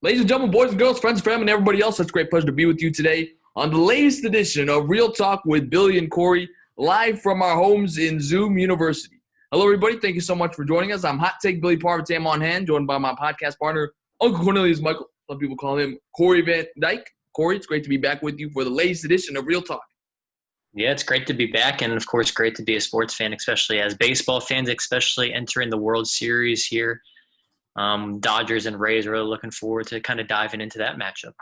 Ladies and gentlemen, boys and girls, friends, family, and everybody else, it's a great pleasure to be with you today on the latest edition of Real Talk with Billy and Cory, live from our homes in Zoom University. Hello, everybody. Thank you so much for joining us. I'm Hot Take Billy Parvatam on hand, joined by my podcast partner, Uncle Cornelius Michael. Some people call him Cory Van Dyke. Cory, it's great to be back with you for the latest edition of Real Talk. Yeah, it's great to be back, and of course, great to be a sports fan, especially as baseball fans, especially entering the World Series here. Dodgers and Rays, really looking forward to kind of diving into that matchup.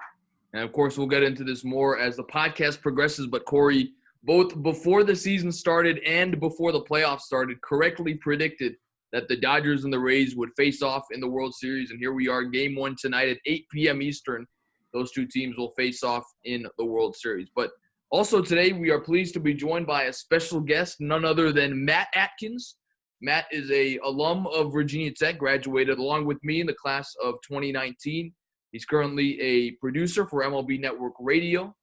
And, of course, we'll get into this more as the podcast progresses. But, Cory, both before the season started and before the playoffs started, correctly predicted that the Dodgers and the Rays would face off in the World Series. And here we are, Game 1 tonight at 8 p.m. Eastern. Those two teams will face off in the World Series. But also today, we are pleased to be joined by a special guest, none other than Matt Atkins. Matt is a alum of Virginia Tech, graduated along with me in the class of 2019. He's currently a producer for MLB Network Radio.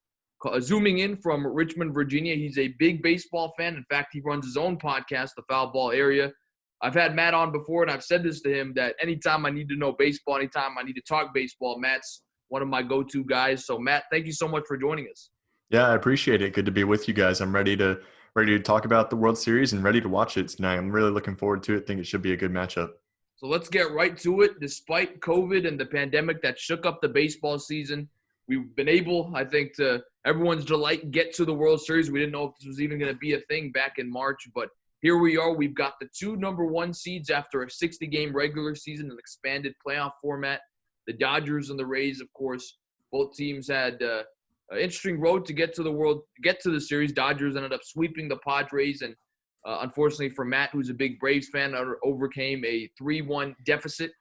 Zooming in from Richmond, Virginia, he's a big baseball fan. In fact, he runs his own podcast, The Foul Ball Area. I've had Matt on before, and I've said this to him, that anytime I need to know baseball, anytime I need to talk baseball, Matt's one of my go-to guys. So, Matt, thank you so much for joining us. Yeah, I appreciate it. Good to be with you guys. I'm ready to talk about the World Series and ready to watch it tonight. I'm really looking forward to it. Think it should be a good matchup. So let's get right to it. Despite COVID and the pandemic that shook up the baseball season, we've been able, I think, to everyone's delight, get to the World Series. We didn't know if this was even going to be a thing back in March, but here we are. We've got the two number one seeds after a 60-game regular season and expanded playoff format. The Dodgers and the Rays, of course, both teams had an interesting road to get to the series. Dodgers ended up sweeping the Padres, and unfortunately for Matt, who's a big Braves fan, overcame a 3-1 deficit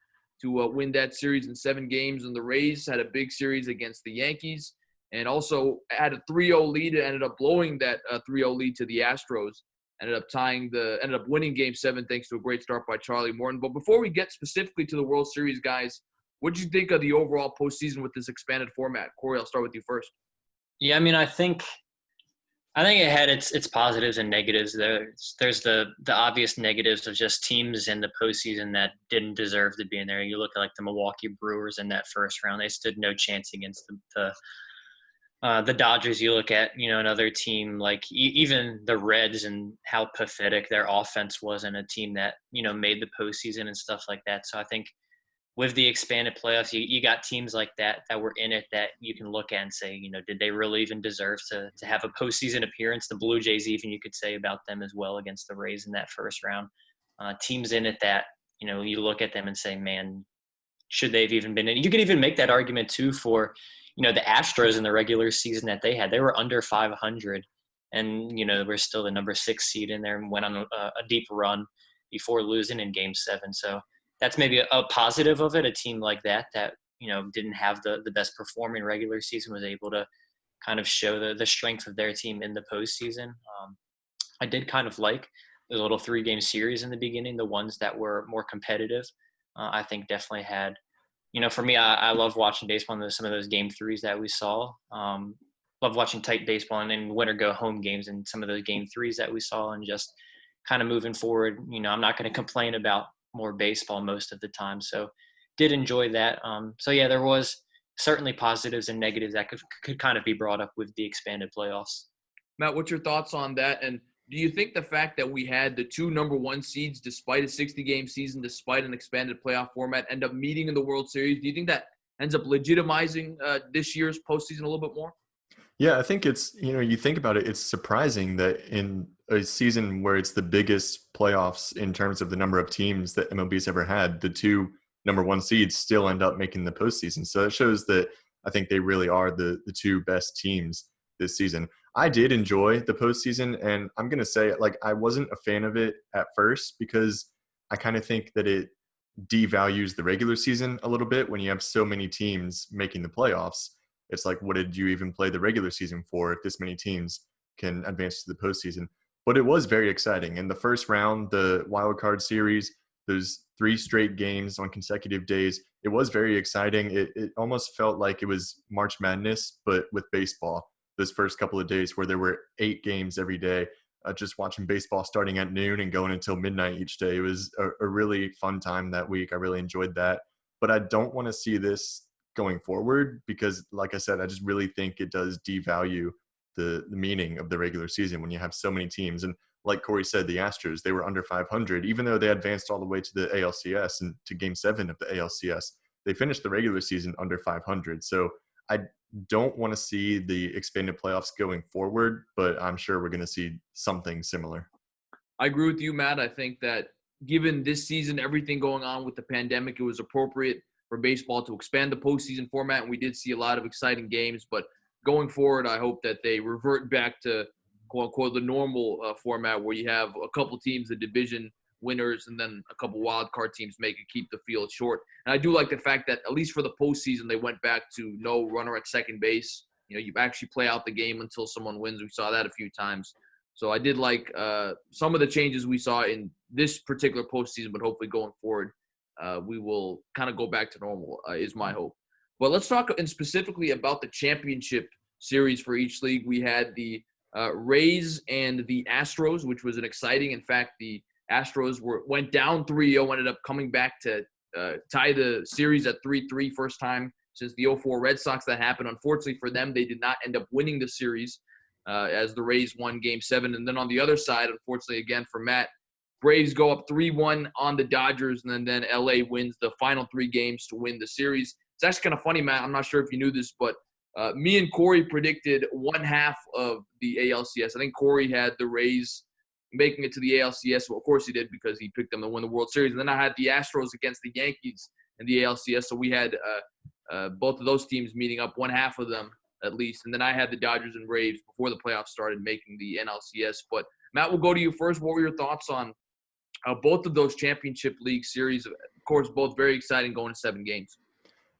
to win that series in 7 games. And the Rays had a big series against the Yankees and also had a 3-0 lead. It ended up blowing that 3-0 lead to the Astros. Ended up winning Game 7 thanks to a great start by Charlie Morton. But before we get specifically to the World Series, guys, what did you think of the overall postseason with this expanded format? Cory, I'll start with you first. Yeah, I mean, I think it had its positives and negatives. There's the obvious negatives of just teams in the postseason that didn't deserve to be in there. You look at like the Milwaukee Brewers in that first round; they stood no chance against the Dodgers. You look at another team like even the Reds and how pathetic their offense was in a team that made the postseason and stuff like that. So I think with the expanded playoffs, you got teams like that were in it that you can look at and say, did they really even deserve to have a postseason appearance? The Blue Jays, even, you could say about them as well against the Rays in that first round. Teams in it that, you look at them and say, man, should they have even been in? You could even make that argument too for, the Astros in the regular season that they had. They were under 500 and, we're still the number 6 seed in there and went on a deep run before losing in Game 7. So that's maybe a positive of it. A team like that didn't have the best performing regular season was able to kind of show the strength of their team in the postseason. I did kind of like the little 3-game series in the beginning, the ones that were more competitive. I think definitely had, for me, I love watching baseball and some of those Game 3s that we saw. Love watching tight baseball and then winner go home games and some of those Game 3s that we saw and just kind of moving forward. I'm not going to complain about more baseball most of the time. So did enjoy that. So yeah, there was certainly positives and negatives that could kind of be brought up with the expanded playoffs. Matt, what's your thoughts on that? And do you think the fact that we had the two number one seeds, despite a 60-game season, despite an expanded playoff format, end up meeting in the World Series, do you think that ends up legitimizing this year's postseason a little bit more? Yeah, I think it's, you think about it, it's surprising that in a season where it's the biggest playoffs in terms of the number of teams that MLB's ever had, the two number one seeds still end up making the postseason. So it shows that I think they really are the two best teams this season. I did enjoy the postseason, and I'm going to say, I wasn't a fan of it at first because I kind of think that it devalues the regular season a little bit when you have so many teams making the playoffs. It's like, what did you even play the regular season for if this many teams can advance to the postseason? But it was very exciting. In the first round, the wild card series, those 3 straight games on consecutive days, it was very exciting. It almost felt like it was March Madness, but with baseball. Those first couple of days where there were 8 games every day, just watching baseball starting at noon and going until midnight each day. It was a really fun time that week. I really enjoyed that. But I don't want to see this going forward, because like I said, I just really think it does devalue the meaning of the regular season when you have so many teams. And like Corey said, the Astros, they were under 500, even though they advanced all the way to the ALCS and to game 7 of the ALCS. They finished the regular season under 500. So I don't want to see the expanded playoffs going forward, but I'm sure we're going to see something similar. I agree with you, Matt. I think that given this season, everything going on with the pandemic, it was appropriate for baseball to expand the postseason format, and we did see a lot of exciting games. But going forward, I hope that they revert back to, quote unquote, the normal format where you have a couple teams, the division winners, and then a couple wild card teams make it keep the field short. And I do like the fact that at least for the postseason, they went back to no runner at second base. You know, you actually play out the game until someone wins. We saw that a few times. So I did like some of the changes we saw in this particular postseason, but hopefully going forward, we will kind of go back to normal, is my hope. But let's talk specifically about the championship series for each league. We had the Rays and the Astros, which was an exciting. In fact, the Astros went down 3-0, ended up coming back to tie the series at 3-3, first time since the 2004 Red Sox that happened. Unfortunately for them, they did not end up winning the series as the Rays won Game 7. And then on the other side, unfortunately, again for Matt, Braves go up 3-1 on the Dodgers, and then LA wins the final 3 games to win the series. It's actually kind of funny, Matt. I'm not sure if you knew this, but me and Corey predicted one half of the ALCS. I think Corey had the Rays making it to the ALCS. Well, of course he did, because he picked them to win the World Series. And then I had the Astros against the Yankees in the ALCS. So we had both of those teams meeting up, one half of them at least. And then I had the Dodgers and Braves before the playoffs started making the NLCS. But Matt, we'll go to you first. What were your thoughts on both of those championship league series? Of course, both very exciting, going to 7 games.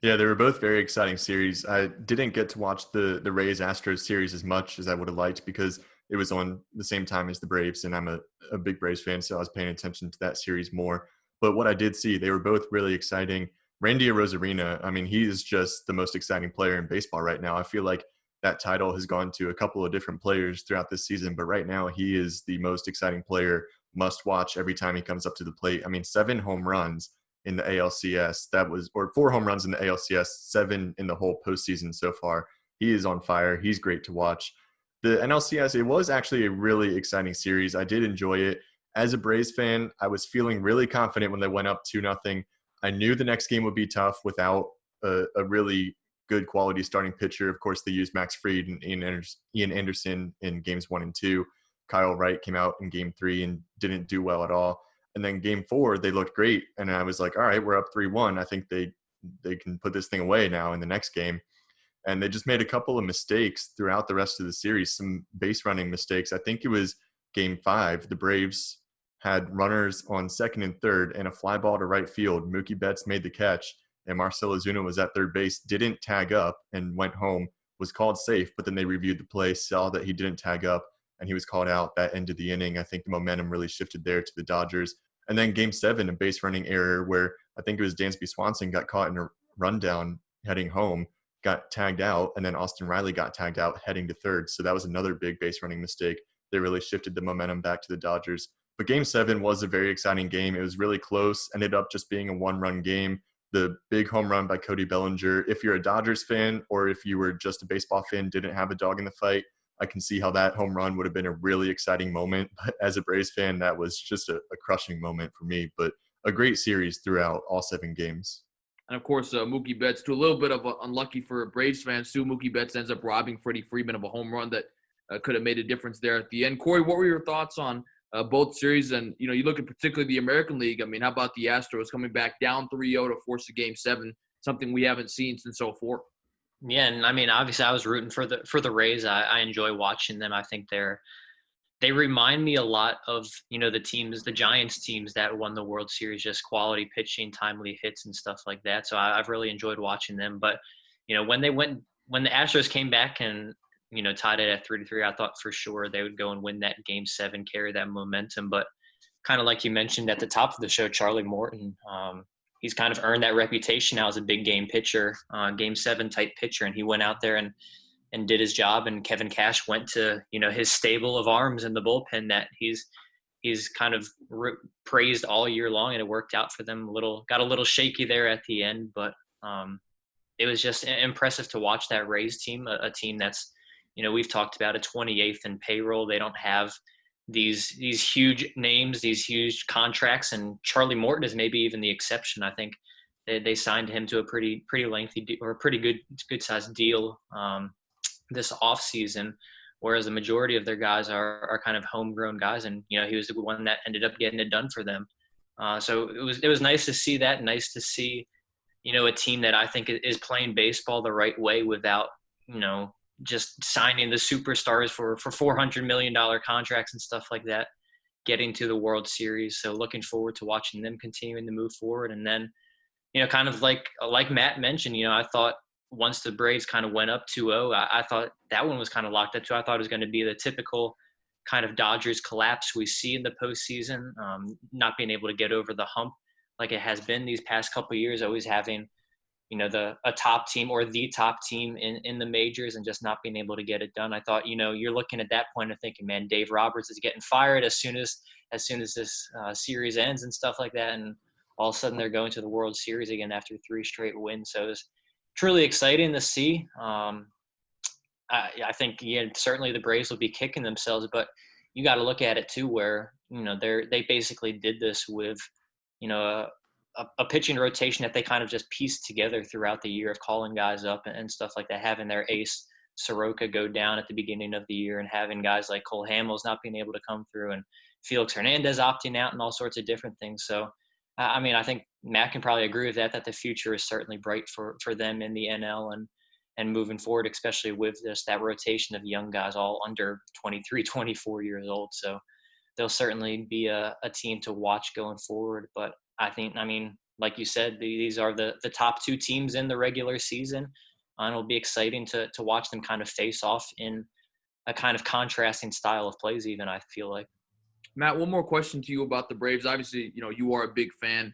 Yeah, they were both very exciting series. I didn't get to watch the Rays-Astros series as much as I would have liked, because it was on the same time as the Braves, and I'm a big Braves fan, so I was paying attention to that series more. But what I did see, they were both really exciting. Randy Arozarena, I mean, he is just the most exciting player in baseball right now. I feel like that title has gone to a couple of different players throughout this season, but right now he is the most exciting player, must watch every time he comes up to the plate. I mean, 7 home runs in the ALCS, or 4 home runs in the ALCS, 7 in the whole postseason so far. He is on fire. He's great to watch. The NLCS, it was actually a really exciting series. I did enjoy it. As a Braves fan, I was feeling really confident when they went up 2-0. I knew the next game would be tough without a really good quality starting pitcher. Of course, they used Max Fried and Ian Anderson in games 1 and 2. Kyle Wright came out in game 3 and didn't do well at all. And then game 4, they looked great. And I was like, all right, we're up 3-1. I think they can put this thing away now in the next game. And they just made a couple of mistakes throughout the rest of the series, some base running mistakes. I think it was game 5. The Braves had runners on second and third and a fly ball to right field. Mookie Betts made the catch, and Marcell Ozuna was at third base, didn't tag up and went home, was called safe, but then they reviewed the play, saw that he didn't tag up, and he was called out. That ended the inning. I think the momentum really shifted there to the Dodgers. And then game 7, a base running error where I think it was Dansby Swanson got caught in a rundown heading home, got tagged out, and then Austin Riley got tagged out heading to third. So that was another big base running mistake. They really shifted the momentum back to the Dodgers. But game 7 was a very exciting game. It was really close, ended up just being a 1-run game. The big home run by Cody Bellinger. If you're a Dodgers fan, or if you were just a baseball fan, didn't have a dog in the fight, I can see how that home run would have been a really exciting moment. But as a Braves fan, that was just a crushing moment for me. But a great series throughout all 7 games. And, of course, Mookie Betts, too, a little bit of unlucky for Braves fans, too. Mookie Betts ends up robbing Freddie Freeman of a home run that could have made a difference there at the end. Corey, what were your thoughts on both series? And, you look at particularly the American League. I mean, how about the Astros coming back down 3-0 to force a Game 7, something we haven't seen since 2004? Yeah, and I mean, obviously, I was rooting for the Rays. I enjoy watching them. I think they remind me a lot of the Giants teams that won the World Series, just quality pitching, timely hits, and stuff like that. So I've really enjoyed watching them. But when the Astros came back and tied it at 3-3, I thought for sure they would go and win that Game 7, carry that momentum. But kind of like you mentioned at the top of the show, Charlie Morton. He's kind of earned that reputation now as a big game pitcher, Game 7 type pitcher, and he went out there and did his job. And Kevin Cash went to his stable of arms in the bullpen that he's kind of praised all year long, and it worked out for them. Got a little shaky there at the end, but it was just impressive to watch that Rays team, a team that's, we've talked about a 28th in payroll. They don't have these huge names, these huge contracts, and Charlie Morton is maybe even the exception. I think they signed him to a pretty lengthy or a pretty good sized deal this offseason, whereas the majority of their guys are kind of homegrown guys, and he was the one that ended up getting it done for them. So it was nice to see that. Nice to see a team that I think is playing baseball the right way without just signing the superstars for $400 million contracts and stuff like that, getting to the World Series. So looking forward to watching them continuing to move forward. And then, kind of like Matt mentioned, I thought once the Braves kind of went up 2-0, I thought that one was kind of locked up too. I thought it was going to be the typical kind of Dodgers collapse we see in the postseason, not being able to get over the hump like it has been these past couple of years, always having a top team or the top team in the majors and just not being able to get it done. I thought, you're looking at that point and thinking, man, Dave Roberts is getting fired as soon as this series ends and stuff like that. And all of a sudden they're going to the World Series again after 3 straight wins. So it's truly exciting to see. I think, certainly the Braves will be kicking themselves, but you got to look at it too, where, they basically did this with, a pitching rotation that they kind of just pieced together throughout the year of calling guys up and stuff like that, having their ace Soroka go down at the beginning of the year and having guys like Cole Hamels not being able to come through and Felix Hernandez opting out and all sorts of different things. So, I think Matt can probably agree with that the future is certainly bright for them in the NL and moving forward, especially with that rotation of young guys all under 23, 24 years old. So they'll certainly be a team to watch going forward. But I think, like you said, these are the top 2 teams in the regular season. And it'll be exciting to watch them kind of face off in a kind of contrasting style of plays even, I feel like. Matt, one more question to you about the Braves. Obviously, you are a big fan.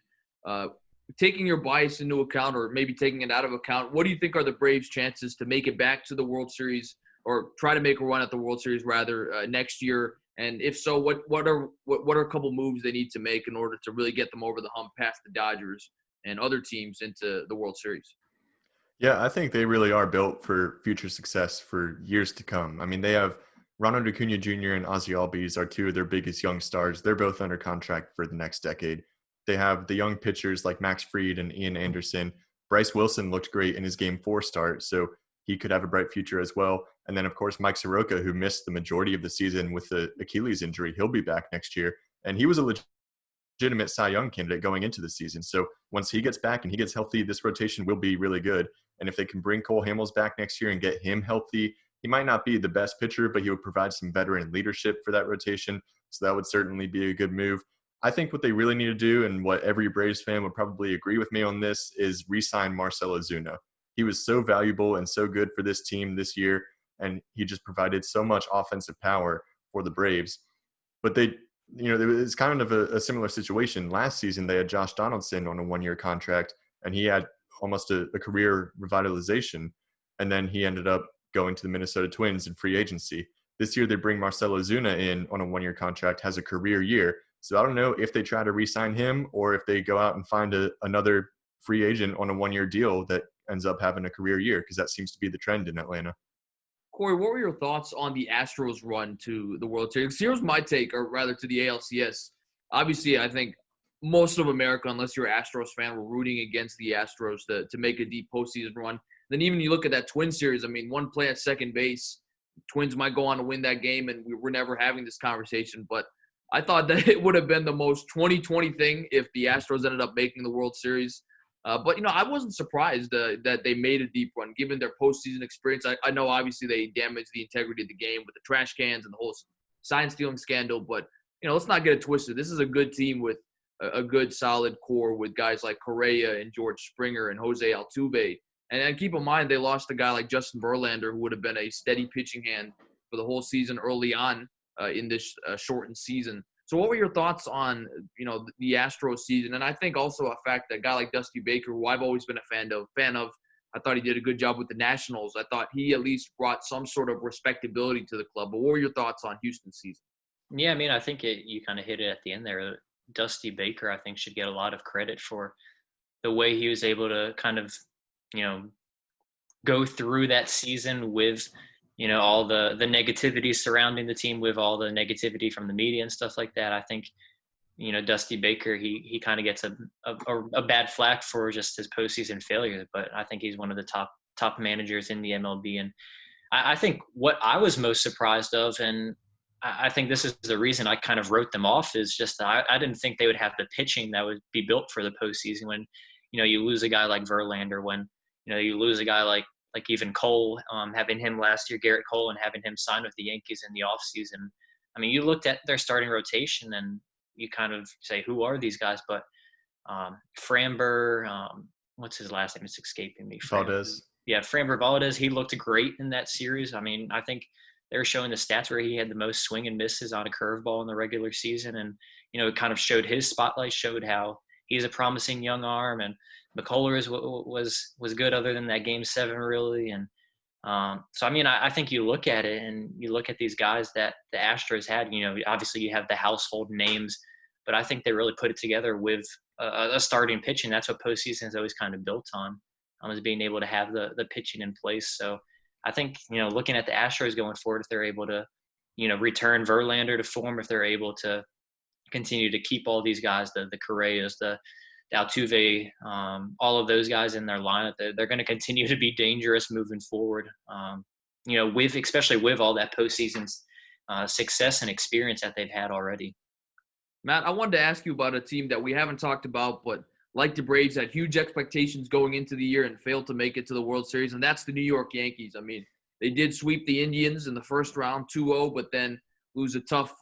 Taking your bias into account or maybe taking it out of account, what do you think are the Braves' chances to make it back to the World Series or try to make a run at the World Series rather next year? And if so, what are a couple moves they need to make in order to really get them over the hump past the Dodgers and other teams into the World Series? Yeah, I think they really are built for future success for years to come. They have Ronald Acuna Jr. and Ozzie Albies are 2 of their biggest young stars. They're both under contract for the next decade. They have the young pitchers like Max Fried and Ian Anderson. Bryce Wilson looked great in his Game 4 start, so he could have a bright future as well. And then, of course, Mike Soroka, who missed the majority of the season with the Achilles injury. He'll be back next year. And he was a legitimate Cy Young candidate going into the season. So once he gets back and he gets healthy, this rotation will be really good. And if they can bring Cole Hamels back next year and get him healthy, he might not be the best pitcher, but he would provide some veteran leadership for that rotation. So that would certainly be a good move. I think what they really need to do, and what every Braves fan would probably agree with me on this, is re-sign Marcell Ozuna. He was so valuable and so good for this team this year, and he just provided so much offensive power for the Braves. But it's kind of a similar situation. Last season, they had Josh Donaldson on a 1-year contract, and he had almost a career revitalization, and then he ended up going to the Minnesota Twins in free agency. This year, they bring Marcell Ozuna in on a 1-year contract, has a career year. So I don't know if they try to re-sign him or if they go out and find another free agent on a 1-year deal that ends up having a career year, because that seems to be the trend in Atlanta. Corey, what were your thoughts on the Astros' run to the World Series? Here's my take, or rather to the ALCS. Obviously, I think most of America, unless you're an Astros fan, were rooting against the Astros to make a deep postseason run. Then even you look at that Twins series, one play at second base, Twins might go on to win that game, and we're never having this conversation. But I thought that it would have been the most 2020 thing if the Astros ended up making the World Series. But I wasn't surprised that they made a deep run, given their postseason experience. I know, obviously, they damaged the integrity of the game with the trash cans and the whole sign-stealing scandal. But, let's not get it twisted. This is a good team with a good, solid core with guys like Correa and George Springer and Jose Altuve. And keep in mind, they lost a guy like Justin Verlander, who would have been a steady pitching hand for the whole season early on in this shortened season. So what were your thoughts on, the Astros season? And I think also a fact that a guy like Dusty Baker, who I've always been a fan of, I thought he did a good job with the Nationals. I thought he at least brought some sort of respectability to the club. But what were your thoughts on Houston's season? Yeah, I think you kind of hit it at the end there. Dusty Baker, I think, should get a lot of credit for the way he was able to kind of, go through that season with, all the negativity surrounding the team, with all the negativity from the media and stuff like that. I think, Dusty Baker, he kind of gets a bad flack for just his postseason failure, but I think he's one of the top managers in the MLB. And I think what I was most surprised of, and I think this is the reason I kind of wrote them off, is just I didn't think they would have the pitching that would be built for the postseason. When, you lose a guy like Verlander, when, you lose a guy like even Cole, having him last year, Garrett Cole, and having him sign with the Yankees in the offseason. I mean, you looked at their starting rotation and you kind of say, who are these guys? But Framber, what's his last name? It's escaping me. Valdez. Yeah, Framber Valdez, he looked great in that series. I mean, I think they were showing the stats where he had the most swing and misses on a curveball in the regular season. And, it kind of showed his spotlight, showed how he's a promising young arm. And McCullers was good other than that Game 7, really. And so, I mean, I think you look at it and you look at these guys that the Astros had, obviously you have the household names, but I think they really put it together with a starting pitching. That's what postseason is always kind of built on, is being able to have the pitching in place. So I think, looking at the Astros going forward, if they're able to, return Verlander to form, if they're able to continue to keep all these guys, the Correas, the Altuve, all of those guys in their lineup, they're going to continue to be dangerous moving forward. Especially with all that postseason success and experience that they've had already. Matt, I wanted to ask you about a team that we haven't talked about, but like the Braves, had huge expectations going into the year and failed to make it to the World Series, and that's the New York Yankees. I mean, they did sweep the Indians in the first round 2-0, but then lose a tough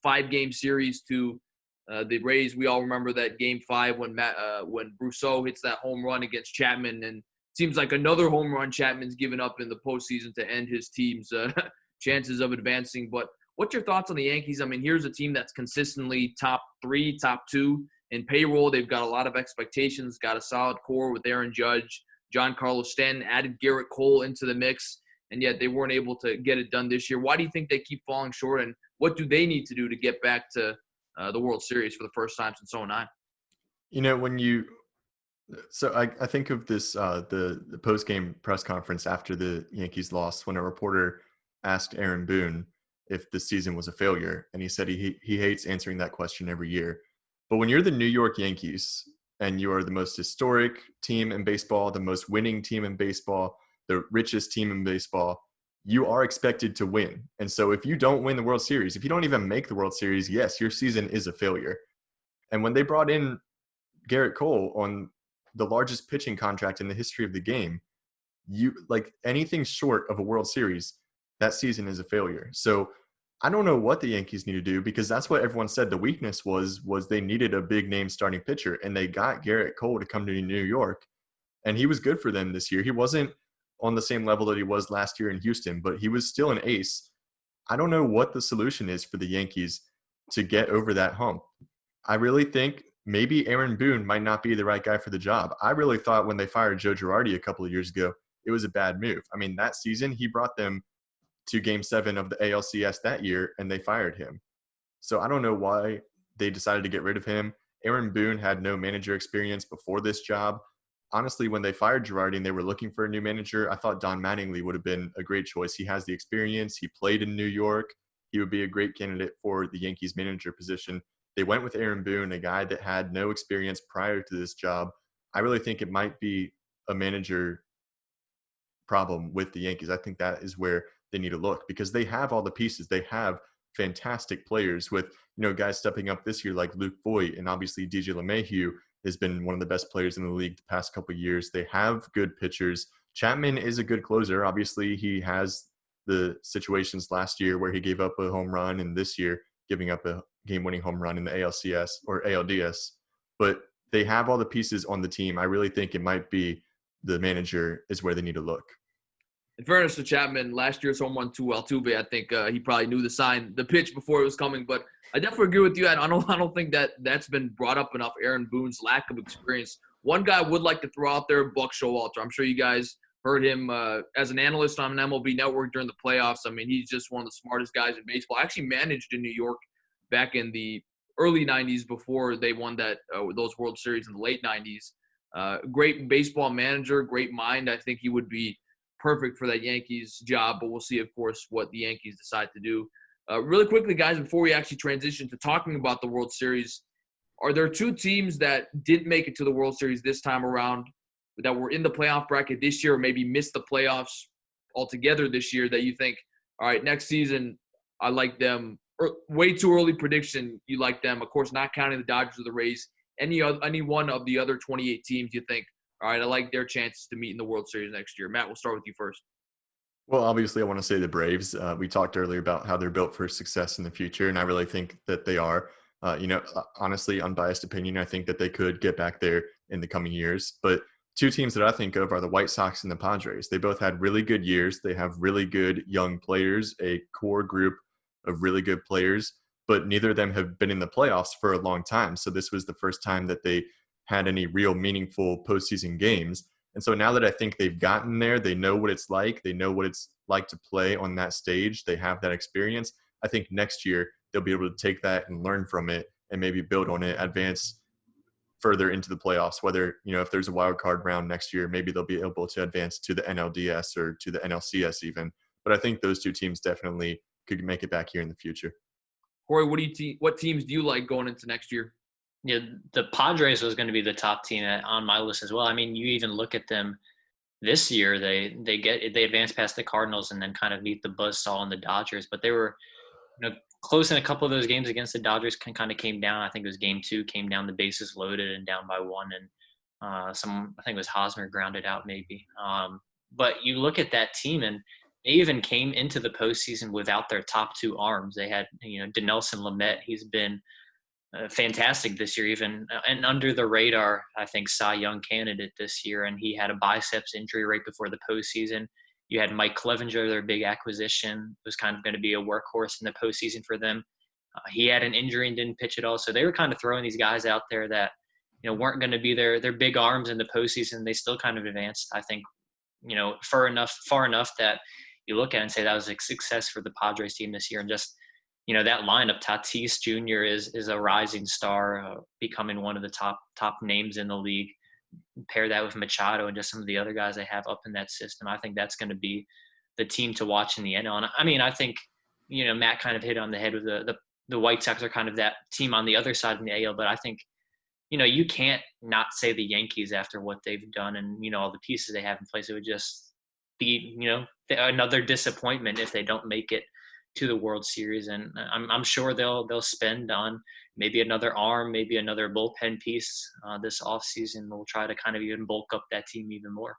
5-game series to the Rays. We all remember that Game 5 when Brousseau hits that home run against Chapman, and it seems like another home run Chapman's given up in the postseason to end his team's chances of advancing. But what's your thoughts on the Yankees? I mean, here's a team that's consistently top 3, top 2 in payroll. They've got a lot of expectations, got a solid core with Aaron Judge, Giancarlo Stanton, added Garrett Cole into the mix, and yet they weren't able to get it done this year. Why do you think they keep falling short, and what do they need to do to get back to the World Series for the first time since 2009? I think of this, the post-game press conference after the Yankees lost, when a reporter asked Aaron Boone if the season was a failure, and he said he hates answering that question every year. But when you're the New York Yankees and you are the most historic team in baseball, the most winning team in baseball, the richest team in baseball, you are expected to win. And so if you don't win the World Series, if you don't even make the World Series, yes, your season is a failure. And when they brought in Garrett Cole on the largest pitching contract in the history of the game, you like anything short of a World Series, that season is a failure. So I don't know what the Yankees need to do, because that's what everyone said the weakness was they needed a big name starting pitcher, and they got Garrett Cole to come to New York, and he was good for them this year. He wasn't on the same level that he was last year in Houston, but he was still an ace. I don't know what the solution is for the Yankees to get over that hump. I really think maybe Aaron Boone might not be the right guy for the job. I really thought when they fired Joe Girardi a couple of years ago, it was a bad move. I mean, that season he brought them to Game 7 of the ALCS that year, and they fired him. So I don't know why they decided to get rid of him. Aaron Boone had no manager experience before this job. Honestly, when they fired Girardi and they were looking for a new manager, I thought Don Mattingly would have been a great choice. He has the experience. He played in New York. He would be a great candidate for the Yankees manager position. They went with Aaron Boone, a guy that had no experience prior to this job. I really think it might be a manager problem with the Yankees. I think that is where they need to look, because they have all the pieces. They have fantastic players with, guys stepping up this year like Luke Voigt, and obviously DJ LeMahieu has been one of the best players in the league the past couple of years. They have good pitchers. Chapman is a good closer. Obviously, he has the situations last year where he gave up a home run, and this year giving up a game-winning home run in the ALCS or ALDS. But they have all the pieces on the team. I really think it might be the manager is where they need to look. In fairness to Chapman, last year's home run to Altuve, I think he probably knew the pitch before it was coming. But I definitely agree with you. I don't think that's been brought up enough, Aaron Boone's lack of experience. One guy I would like to throw out there, Buck Showalter. I'm sure you guys heard him as an analyst on an MLB network during the playoffs. I mean, he's just one of the smartest guys in baseball. I actually managed in New York back in the early 90s before they won those World Series in the late 90s. Great baseball manager, great mind. I think he would be perfect for that Yankees job, but we'll see, of course, what the Yankees decide to do. Really quickly, guys, before we actually transition to talking about the World Series, are there two teams that didn't make it to the World Series this time around that were in the playoff bracket this year or maybe missed the playoffs altogether this year that you think, all right, next season I like them? Or way too early prediction, you like them. Of course, not counting the Dodgers or the Rays. Any one of the other 28 teams you think, all right, I like their chances to meet in the World Series next year. Matt, we'll start with you first. Well, obviously, I want to say the Braves. We talked earlier about how they're built for success in the future, and I really think that they are. Honestly, unbiased opinion, I think that they could get back there in the coming years. But two teams that I think of are the White Sox and the Padres. They both had really good years. They have really good young players, a core group of really good players, but neither of them have been in the playoffs for a long time. So this was the first time that they had any real meaningful postseason games. And so now that I think they've gotten there, they know what it's like. They know what it's like to play on that stage. They have that experience. I think next year they'll be able to take that and learn from it and maybe build on it, advance further into the playoffs. Whether, if there's a wild card round next year, maybe they'll be able to advance to the NLDS or to the NLCS even. But I think those two teams definitely could make it back here in the future. Cory, what teams do you like going into next year? Yeah, the Padres was going to be the top team on my list as well. I mean, you even look at them this year; they advance past the Cardinals and then kind of meet the buzzsaw and the Dodgers. But they were, close in a couple of those games against the Dodgers. Kind of came down. I think it was Game 2, came down the bases loaded and down by 1, and I think it was Hosmer grounded out maybe. But you look at that team, and they even came into the postseason without their top two arms. They had Dinelson Lamet. He's been fantastic this year, even and under the radar, I think Cy Young candidate this year. And he had a biceps injury right before the postseason. You had Mike Clevenger, their big acquisition, was kind of going to be a workhorse in the postseason for them. He had an injury and didn't pitch at all. So they were kind of throwing these guys out there that weren't going to be their big arms in the postseason. They still kind of advanced, I think, far enough that you look at it and say that was a success for the Padres team this year. And just that lineup, Tatis Jr. is a rising star, becoming one of the top names in the league. Pair that with Machado and just some of the other guys they have up in that system. I think that's going to be the team to watch in the NL. And I mean, I think Matt kind of hit on the head with the White Sox are kind of that team on the other side in the AL. But I think you can't not say the Yankees after what they've done and all the pieces they have in place. It would just be another disappointment if they don't make it to the World Series, and I'm sure they'll spend on maybe another arm, maybe another bullpen piece this offseason. They'll try to kind of even bulk up that team even more.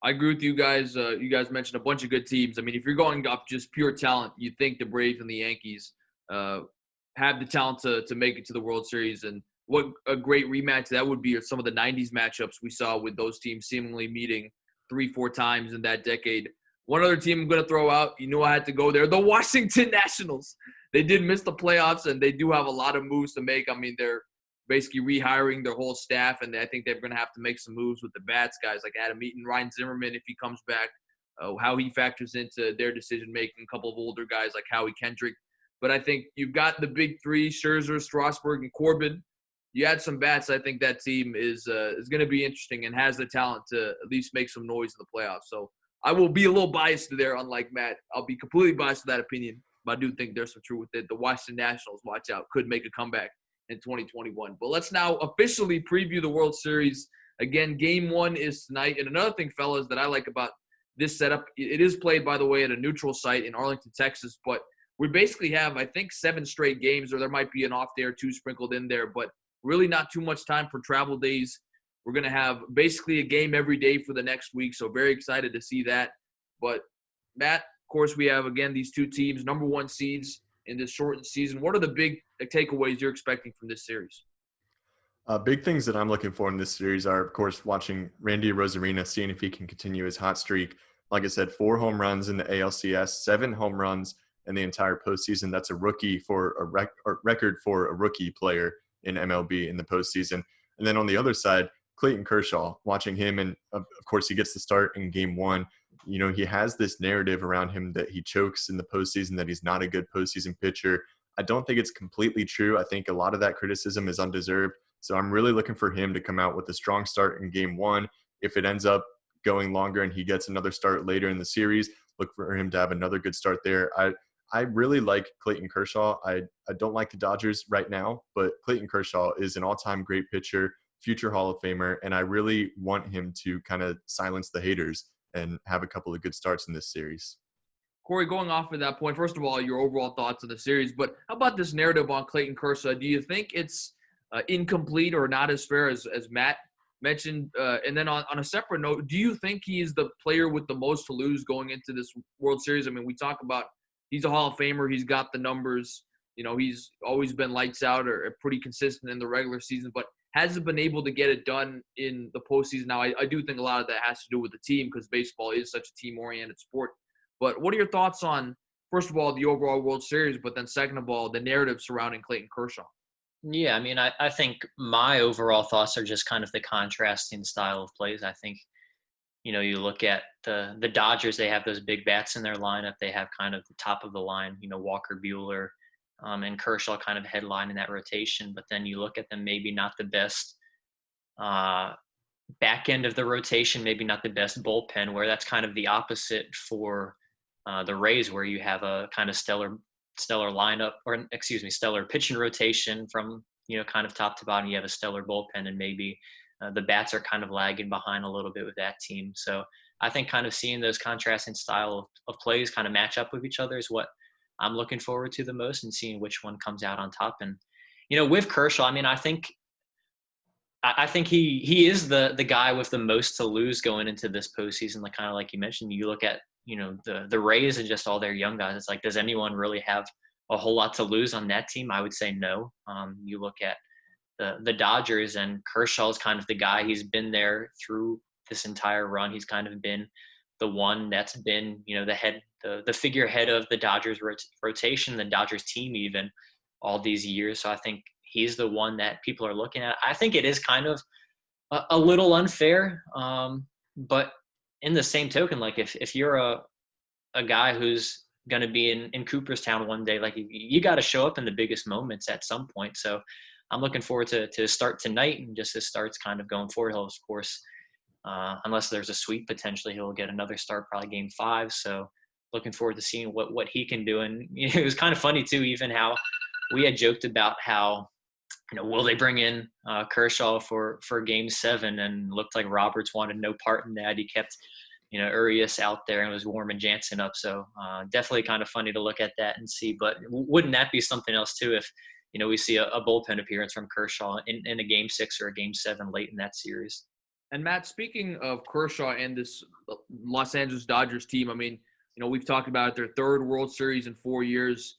I agree with you guys. You guys mentioned a bunch of good teams. I mean, if you're going up just pure talent, you think the Braves and the Yankees have the talent to make it to the World Series, and what a great rematch that would be, or some of the 90s matchups we saw with those teams seemingly meeting 3-4 times in that decade. One other team I'm going to throw out, I had to go there, the Washington Nationals. They did miss the playoffs, and they do have a lot of moves to make. I mean, they're basically rehiring their whole staff, and I think they're going to have to make some moves with the bats, guys like Adam Eaton, Ryan Zimmerman, if he comes back, how he factors into their decision-making, a couple of older guys like Howie Kendrick. But I think you've got the big three, Scherzer, Strasburg, and Corbin. You add some bats, I think that team is going to be interesting and has the talent to at least make some noise in the playoffs. So I will be a little biased there, unlike Matt. I'll be completely biased to that opinion, but I do think there's some truth with it. The Washington Nationals, watch out, could make a comeback in 2021. But let's now officially preview the World Series. Again, Game 1 is tonight. And another thing, fellas, that I like about this setup, it is played, by the way, at a neutral site in Arlington, Texas. But we basically have, I think, 7 straight games, or there might be an off day or 2 sprinkled in there. But really not too much time for travel days. We're going to have basically a game every day for the next week, so very excited to see that. But, Matt, of course, we have, again, these two teams, number 1 seeds in this shortened season. What are the big takeaways you're expecting from this series? Big things that I'm looking for in this series are, of course, watching Randy Rosarina, seeing if he can continue his hot streak. Like I said, 4 home runs in the ALCS, 7 home runs in the entire postseason. That's a rookie for a record for a rookie player in MLB in the postseason. And then on the other side, Clayton Kershaw, watching him, and of course he gets the start in Game 1. He has this narrative around him that he chokes in the postseason, that he's not a good postseason pitcher. I don't think it's completely true. I think a lot of that criticism is undeserved. So I'm really looking for him to come out with a strong start in game one. If it ends up going longer and he gets another start later in the series, look for him to have another good start there. I really like Clayton Kershaw. I don't like the Dodgers right now, but Clayton Kershaw is an all-time great pitcher, future Hall of Famer, and I really want him to kind of silence the haters and have a couple of good starts in this series. Cory, going off of that point, first of all, your overall thoughts on the series, but how about this narrative on Clayton Kershaw? Do you think it's incomplete or not as fair as Matt mentioned? And then on a separate note, do you think he is the player with the most to lose going into this World Series? I mean, we talk about he's a Hall of Famer. He's got the numbers. You know, he's always been lights out or pretty consistent in the regular season, but hasn't been able to get it done in the postseason. Now, I do think a lot of that has to do with the team because baseball is such a team-oriented sport. But what are your thoughts on, first of all, the overall World Series, but then second of all, the narrative surrounding Clayton Kershaw? Yeah, I mean, I think my overall thoughts are just kind of the contrasting style of plays. I think, you look at the Dodgers, they have those big bats in their lineup. They have kind of the top of the line, Walker Buehler, and Kershaw kind of headlining that rotation. But then you look at them, maybe not the best back end of the rotation, maybe not the best bullpen, where that's kind of the opposite for the Rays, where you have a kind of stellar lineup, or stellar pitching rotation from, kind of top to bottom. You have a stellar bullpen, and maybe the bats are kind of lagging behind a little bit with that team. So I think kind of seeing those contrasting style of plays kind of match up with each other is what I'm looking forward to the most, and seeing which one comes out on top. And, with Kershaw, I mean, I think he is the guy with the most to lose going into this postseason. Like, kind of like you mentioned, you look at, the Rays and just all their young guys. It's like, does anyone really have a whole lot to lose on that team? I would say no. You look at the Dodgers, and Kershaw's kind of the guy. He's been there through this entire run. He's kind of been the one that's been, the figurehead of the Dodgers rotation, the Dodgers team even, all these years. So I think he's the one that people are looking at. I think it is kind of a little unfair, but in the same token, like if you're a guy who's going to be in Cooperstown one day, like you got to show up in the biggest moments at some point. So I'm looking forward to start tonight, and just his starts kind of going forward. He'll, of course, unless there's a sweep, potentially he'll get another start, probably game 5. So looking forward to seeing what he can do. And it was kind of funny too, even how we had joked about how, will they bring in Kershaw for game 7? And looked like Roberts wanted no part in that. He kept, Urias out there and was warming Jansen up. So definitely kind of funny to look at that and see. But wouldn't that be something else too if, we see a bullpen appearance from Kershaw in a game 6 or a game 7 late in that series? And Matt, speaking of Kershaw and this Los Angeles Dodgers team, I mean, we've talked about it, their third World Series in 4 years.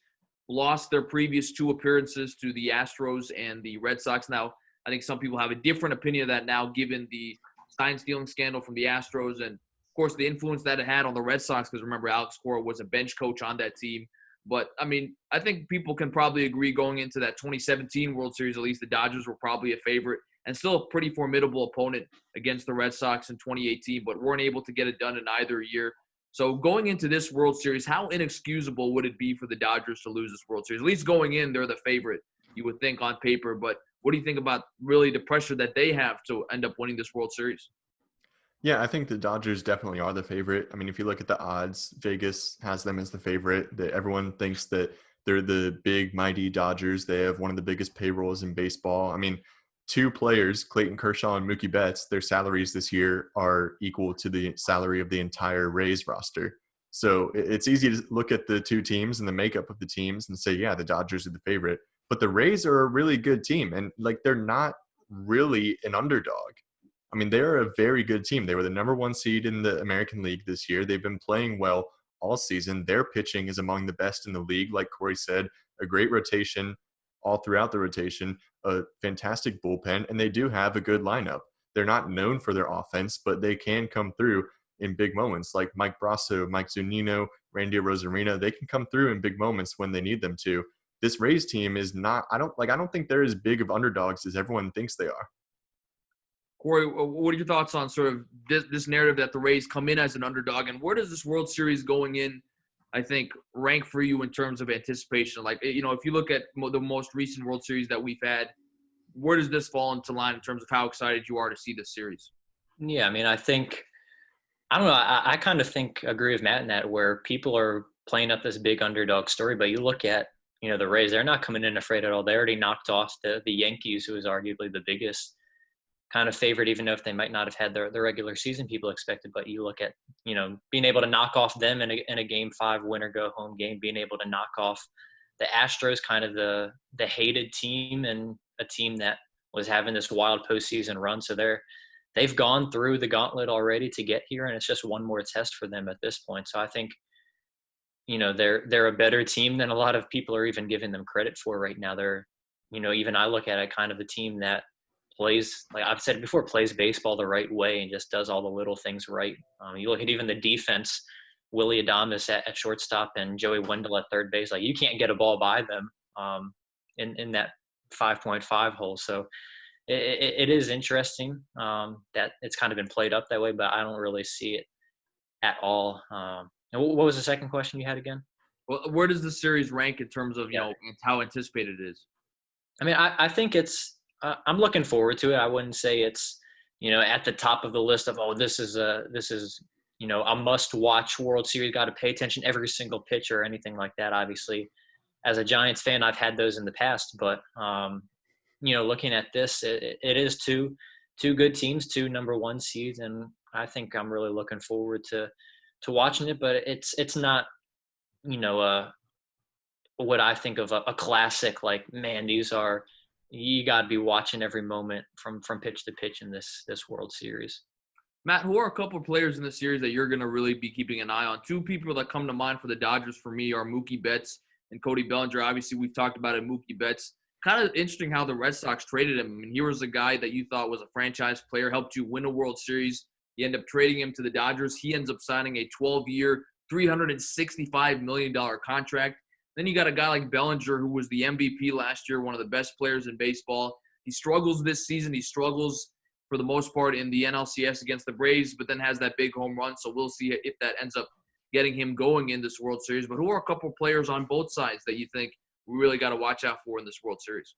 Lost their previous 2 appearances to the Astros and the Red Sox. Now, I think some people have a different opinion of that now, given the sign-stealing scandal from the Astros and, of course, the influence that it had on the Red Sox, because remember, Alex Cora was a bench coach on that team. But, I mean, I think people can probably agree going into that 2017 World Series, at least the Dodgers were probably a favorite and still a pretty formidable opponent against the Red Sox in 2018, but weren't able to get it done in either year. So going into this World Series, how inexcusable would it be for the Dodgers to lose this World Series? At least going in, they're the favorite, you would think, on paper. But what do you think about really the pressure that they have to end up winning this World Series? Yeah, I think the Dodgers definitely are the favorite. I mean, if you look at the odds, Vegas has them as the favorite. Everyone thinks that they're the big, mighty Dodgers. They have one of the biggest payrolls in baseball. I mean, 2 players, Clayton Kershaw and Mookie Betts, their salaries this year are equal to the salary of the entire Rays roster. So it's easy to look at the 2 teams and the makeup of the teams and say, yeah, the Dodgers are the favorite. But the Rays are a really good team, and they're not really an underdog. I mean, they're a very good team. They were the number 1 seed in the American League this year. They've been playing well all season. Their pitching is among the best in the league. Like Cory said, a great rotation all throughout the rotation, a fantastic bullpen, and they do have a good lineup. They're not known for their offense, but they can come through in big moments, like Mike Brasso, Mike Zunino, Randy Rosarina. They can come through in big moments when they need them to. This Rays team is not – I don't think they're as big of underdogs as everyone thinks they are. Cory, what are your thoughts on sort of this narrative that the Rays come in as an underdog, and where does this World Series going in, I think, rank for you in terms of anticipation? Like, if you look at the most recent World Series that we've had, where does this fall into line in terms of how excited you are to see this series? Yeah, I mean, I don't know. I kind of agree with Matt in that, where people are playing up this big underdog story, but you look at, the Rays, they're not coming in afraid at all. They already knocked off the Yankees, who is arguably the biggest kind of favorite, even though if they might not have had the regular season people expected. But you look at, being able to knock off them in a Game 5 winner go home game, being able to knock off the Astros, kind of the hated team, and a team that was having this wild postseason run. So they've gone through the gauntlet already to get here, and it's just one more test for them at this point. So I think, they're a better team than a lot of people are even giving them credit for right now. They're, even I look at it kind of a team that plays, like I've said before, plays baseball the right way and just does all the little things right. You look at even the defense, Willie Adames at shortstop and Joey Wendell at third base. Like, you can't get a ball by them in that 5.5 hole. So it is interesting that it's kind of been played up that way, but I don't really see it at all. And what was the second question you had again? Well, where does the series rank in terms of, how anticipated it is? I mean, I think it's I'm looking forward to it. I wouldn't say it's, at the top of the list of, this is a must-watch World Series, got to pay attention every single pitch or anything like that. Obviously, as a Giants fan, I've had those in the past, but looking at this, it is two good teams, 2 number 1 seeds, and I think I'm really looking forward to watching it. But it's not, what I think of a classic. Like, man, you got to be watching every moment from pitch to pitch in this World Series. Matt, who are a couple of players in the series that you're going to really be keeping an eye on? 2 people that come to mind for the Dodgers for me are Mookie Betts and Cody Bellinger. Obviously, we've talked about it, Mookie Betts. Kind of interesting how the Red Sox traded him. I mean, he was a guy that you thought was a franchise player, helped you win a World Series. You end up trading him to the Dodgers. He ends up signing a 12-year, $365 million contract. Then you got a guy like Bellinger, who was the MVP last year, one of the best players in baseball. He struggles this season. He struggles for the most part in the NLCS against the Braves, but then has that big home run. So we'll see if that ends up getting him going in this World Series. But who are a couple of players on both sides that you think we really got to watch out for in this World Series?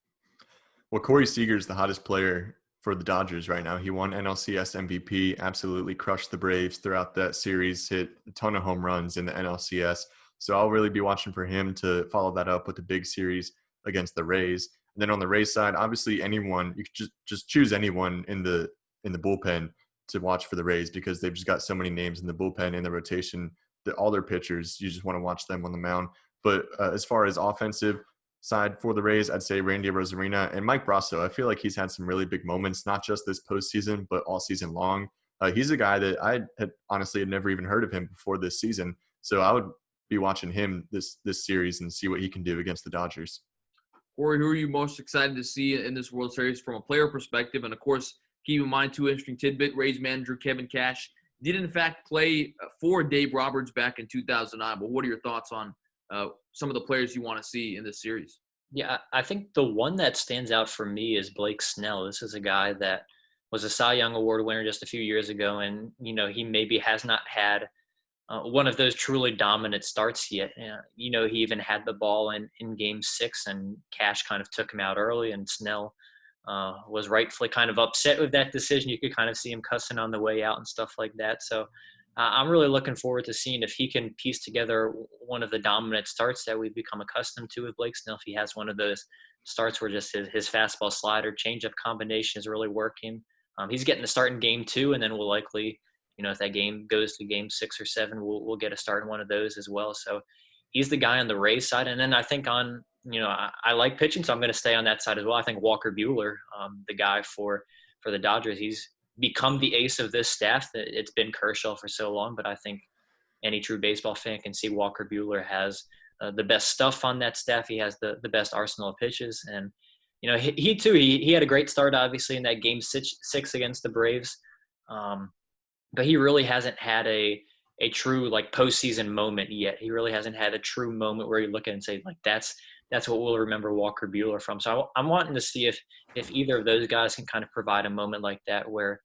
Well, Corey Seager's the hottest player for the Dodgers right now. He won NLCS MVP, absolutely crushed the Braves throughout that series, hit a ton of home runs in the NLCS. So I'll really be watching for him to follow that up with the big series against the Rays. And then on the Rays side, obviously anyone, you could just choose anyone in the bullpen to watch for the Rays, because they've just got so many names in the bullpen, in the rotation, that all their pitchers, you just want to watch them on the mound. But as far as offensive side for the Rays, I'd say Randy Rosarina and Mike Brasso. I feel like he's had some really big moments, not just this postseason, but all season long. He's a guy that I had honestly had never even heard of him before this season. So I would be watching him this series and see what he can do against the Dodgers. Corey, who are you most excited to see in this World Series from a player perspective? And, of course, keep in mind, 2 interesting tidbit, Rays manager Kevin Cash did, in fact, play for Dave Roberts back in 2009. But what are your thoughts on some of the players you want to see in this series? Yeah, I think the one that stands out for me is Blake Snell. This is a guy that was a Cy Young Award winner just a few years ago, and, he maybe has not had one of those truly dominant starts yet. He even had the ball in Game 6, and Cash kind of took him out early, and Snell was rightfully kind of upset with that decision. You could kind of see him cussing on the way out and stuff like that. So I'm really looking forward to seeing if he can piece together one of the dominant starts that we've become accustomed to with Blake Snell. If he has one of those starts where just his fastball slider changeup combination is really working. He's getting the start in Game 2, and then we'll likely, if that game goes to Game 6 or 7, we'll get a start in one of those as well. So he's the guy on the Rays side. And then I think on, I like pitching, so I'm going to stay on that side as well. I think Walker Buehler, the guy for the Dodgers, he's become the ace of this staff. It's been Kershaw for so long, but I think any true baseball fan can see Walker Buehler has the best stuff on that staff. He has the best arsenal of pitches. And, he too, he had a great start, obviously, in that Game 6 against the Braves. But he really hasn't had a true, like, postseason moment yet. He really hasn't had a true moment where you look at it and say, like, that's what we'll remember Walker Buehler from. So I'm wanting to see if either of those guys can kind of provide a moment like that where,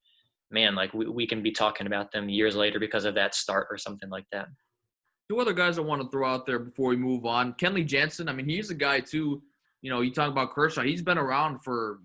man, like, we can be talking about them years later because of that start or something like that. 2 other guys I want to throw out there before we move on. Kenley Jansen, I mean, he's a guy, too, you talk about Kershaw. He's been around for,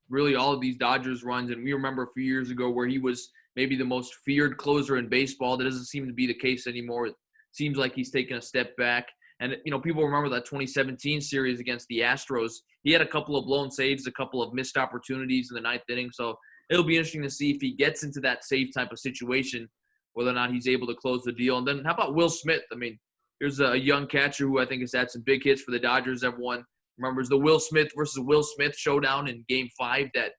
really all of these Dodgers runs. And we remember a few years ago where he was maybe the most feared closer in baseball. That doesn't seem to be the case anymore. It seems like he's taken a step back. And, people remember that 2017 series against the Astros. He had a couple of blown saves, a couple of missed opportunities in the ninth inning. So it'll be interesting to see if he gets into that save type of situation, whether or not he's able to close the deal. And then how about Will Smith? I mean, here's a young catcher who I think has had some big hits for the Dodgers. Everyone remembers the Will Smith versus Will Smith showdown in Game 5 that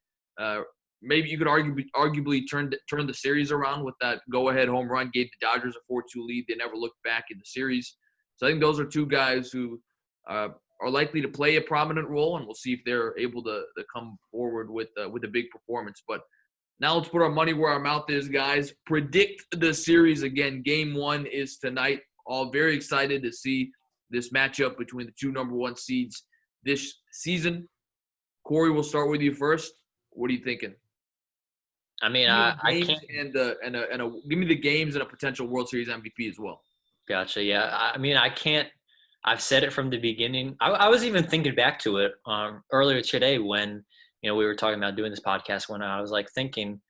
maybe you could arguably turn the series around with that go-ahead home run, gave the Dodgers a 4-2 lead. They never looked back in the series. So I think those are two guys who are likely to play a prominent role, and we'll see if they're able to come forward with a big performance. But now let's put our money where our mouth is, guys. Predict the series again. Game 1 is tonight. All very excited to see this matchup between the two number 1 seeds this season. Cory, we'll start with you first. What are you thinking? I mean, I can't. Give me the games and a potential World Series MVP as well. Gotcha. Yeah. I mean, I can't. I've said it from the beginning. I was even thinking back to it earlier today when we were talking about doing this podcast. When I was thinking,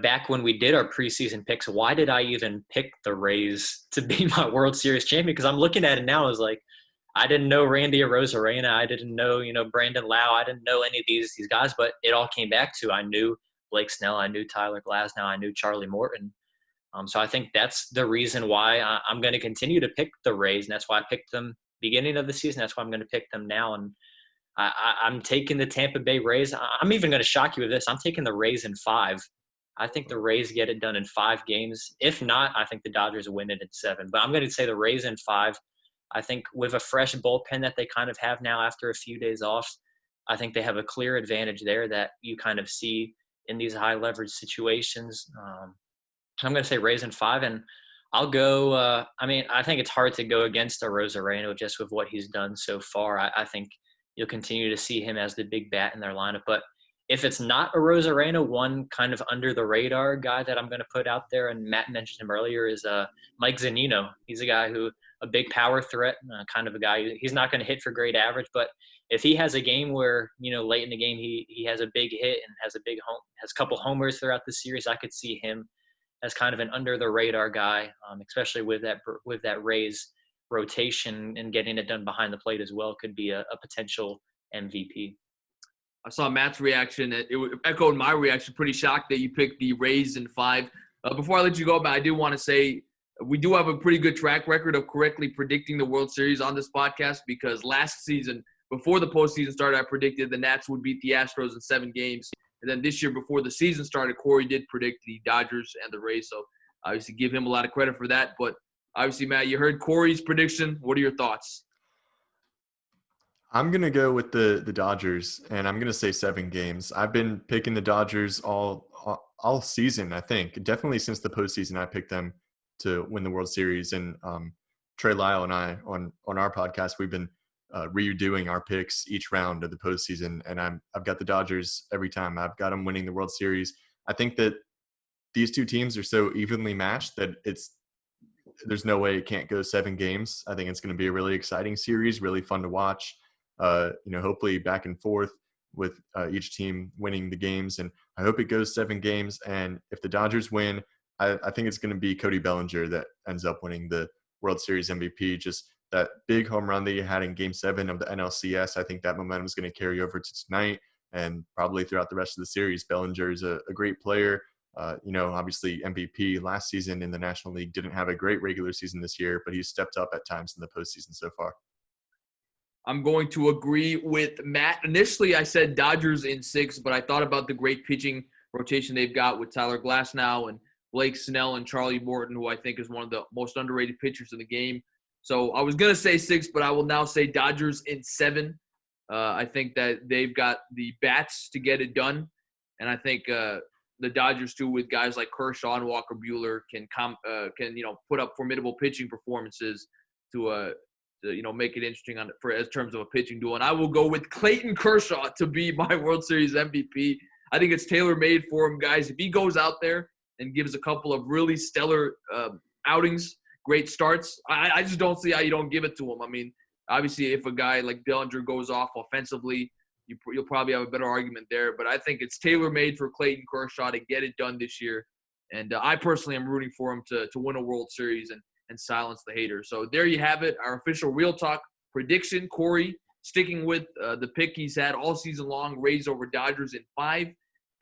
back when we did our preseason picks, why did I even pick the Rays to be my World Series champion? Because I'm looking at it now as I didn't know Randy Arozarena. I didn't know, Brandon Lau. I didn't know any of these guys, but it all came back to I knew Blake Snell. I knew Tyler Glasnow. I knew Charlie Morton. So I think that's the reason why I'm going to continue to pick the Rays, and that's why I picked them beginning of the season. That's why I'm going to pick them now, and I'm taking the Tampa Bay Rays. I'm even going to shock you with this. I'm taking the Rays in 5. I think the Rays get it done in 5 games. If not, I think the Dodgers win it in 7. But I'm going to say the Rays in 5. I think with a fresh bullpen that they kind of have now after a few days off, I think they have a clear advantage there that you kind of see in these high leverage situations. I'm going to say Rays in 5, and I'll go. I think it's hard to go against Arozarena just with what he's done so far. I think you'll continue to see him as the big bat in their lineup. But if it's not Arozarena, one kind of under the radar guy that I'm going to put out there, and Matt mentioned him earlier, is Mike Zunino. He's a guy who a big power threat, kind of a guy. He's not going to hit for great average, but if he has a game where late in the game he has a big hit and has a couple homers throughout the series, I could see him as kind of an under the radar guy, especially with that Rays rotation and getting it done behind the plate as well, could be a potential MVP. I saw Matt's reaction. It echoed my reaction. Pretty shocked that you picked the Rays in 5. Before I let you go, but I do want to say we do have a pretty good track record of correctly predicting the World Series on this podcast, because last season, before the postseason started, I predicted the Nats would beat the Astros in 7 games. And then this year, before the season started, Cory did predict the Dodgers and the Rays. So obviously give him a lot of credit for that. But obviously, Matt, you heard Cory's prediction. What are your thoughts? I'm going to go with the Dodgers, and I'm going to say 7 games. I've been picking the Dodgers all season, I think. Definitely since the postseason, I picked them to win the World Series. And Trey Lyle and I, on our podcast, we've been redoing our picks each round of the postseason, and I've got the Dodgers every time. I've got them winning the World Series. I think that these two teams are so evenly matched that there's no way it can't go 7 games. I think it's going to be a really exciting series, really fun to watch. Hopefully back and forth with each team winning the games, and I hope it goes 7 games. And if the Dodgers win, I think it's going to be Cody Bellinger that ends up winning the World Series MVP. Just that big home run that you had in Game 7 of the NLCS, I think that momentum is going to carry over to tonight and probably throughout the rest of the series. Bellinger is a great player. Obviously MVP last season in the National League, didn't have a great regular season this year, but he's stepped up at times in the postseason so far. I'm going to agree with Matt. Initially, I said Dodgers in 6, but I thought about the great pitching rotation they've got with Tyler Glasnow and Blake Snell and Charlie Morton, who I think is one of the most underrated pitchers in the game. So I was going to say 6, but I will now say Dodgers in 7. I think that they've got the bats to get it done. And I think the Dodgers, too, with guys like Kershaw and Walker Buehler can put up formidable pitching performances to make it interesting as terms of a pitching duel. And I will go with Clayton Kershaw to be my World Series MVP. I think it's tailor-made for him, guys. If he goes out there and gives a couple of really stellar outings, great starts, I just don't see how you don't give it to him. I mean, Obviously, if a guy like Bellinger goes off offensively, you'll probably have a better argument there. But I think it's tailor-made for Clayton Kershaw to get it done this year. And I personally am rooting for him to win a World Series and silence the haters. So there you have it, our official Real Talk prediction. Cory sticking with the pick he's had all season long, Rays over Dodgers in 5.